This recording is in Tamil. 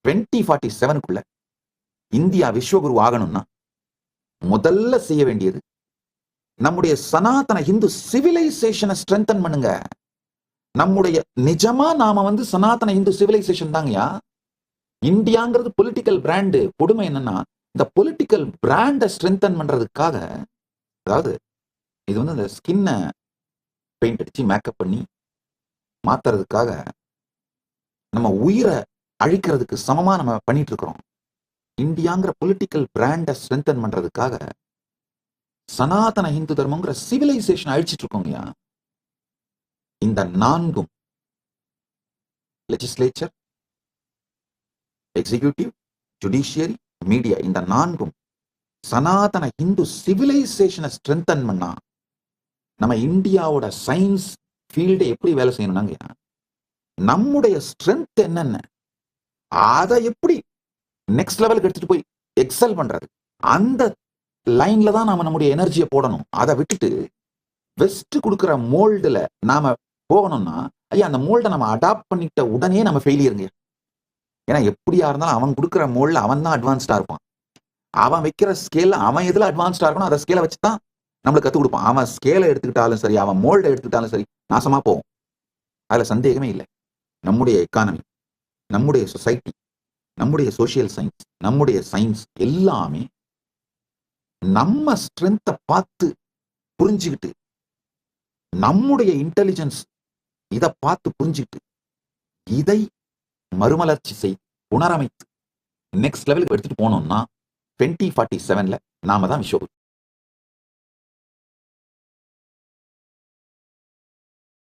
2047க்குள்ள இந்தியா விஸ்வகுரு ஆகணும்னா முதல்ல செய்ய வேண்டியது நம்முடைய சனாதன இந்து சிவிலைசேஷனை ஸ்ட்ரென்தன் பண்ணுங்க. நம்முடைய நிஜமா நாம சனாதன இந்து சிவிலைசேஷன் தாங்கயா. இந்தியாங்கிறது பொலிட்டிக்கல் பிராண்டு. கொடுமை என்னன்னா, இந்த பொலிட்டிக்கல் பிராண்டை ஸ்ட்ரென்தன் பண்றதுக்காக, அதாவது இது இந்த ஸ்கின்னை பெயிண்ட் அடிச்சு மேக்கப் பண்ணி மாத்துறதுக்காக நம்ம உயிரை அழிக்கிறதுக்கு சமமா நம்ம பண்ணிட்டு இருக்கிறோம். இந்தியாங்கிற பொலிட்டிக்கல் பிராண்டை ஸ்ட்ரென்தன் பண்றதுக்காக சனாதன இந்து தர்மங்கிற சிவிலைசேஷன் அழிச்சிட்டு இருக்கோங்கயா. இந்த நான்கும், லெஜிஸ்லேச்சர், எக்ஸிகியூட்டிவ், ஜுடிஷியரி, மீடியா, இந்த நான்கும் சனாதன இந்து சிவிலைசேஷனை ஸ்ட்ரென்தன் பண்ணா நம்ம இந்தியாவோட சயின்ஸ் ஃபீல்டு எப்படி வேலை செய்யணும்னாங்க, நம்முடைய ஸ்ட்ரென்த் என்னென்ன அதை எப்படி நெக்ஸ்ட் லெவலுக்கு எடுத்துட்டு போய் எக்ஸல் பண்றது, அந்த லைன்ல தான் நாம நம்முடைய எனர்ஜியை போடணும். அதை விட்டுட்டு வெஸ்ட் கொடுக்குற மோல்டுல நாம போகணும்னா, ஐயா அந்த மோல்டை நம்ம அடாப்ட் பண்ணிட்ட உடனே நம்ம ஃபெயிலியருங்க. ஏன்னா எப்படியா இருந்தாலும் அவன் கொடுக்குற மோல்ல அவன் தான் அட்வான்ஸ்டா இருப்பான். அவன் வைக்கிற ஸ்கேல அவன் எதுல அட்வான்ஸ்டா இருக்கணும் அதை ஸ்கேலை வச்சுதான் நம்மளுக்கு கற்றுக் கொடுப்பான். அவன் ஸ்கேலை எடுத்துக்கிட்டாலும் சரி, அவன் மோல்டை எடுத்துக்கிட்டாலும் சரி, நாசமா போகும். அதுல சந்தேகமே இல்லை. நம்முடைய எக்கானமி, நம்முடைய சொசைட்டி, நம்முடைய சோசியல் சயின்ஸ், நம்முடைய சயின்ஸ் எல்லாமே நம்ம ஸ்ட்ரென்த்தை பார்த்து புரிஞ்சுக்கிட்டு, நம்முடைய இன்டெலிஜென்ஸ் இதை பார்த்து புரிஞ்சுக்கிட்டு, இதை மறுமலர்ச்சி செய்து புனரமைத்து நெக்ஸ்ட் லெவலுக்கு எடுத்துட்டு போனோம்னா 2047ல நாம தான் விஸ்வகுரு.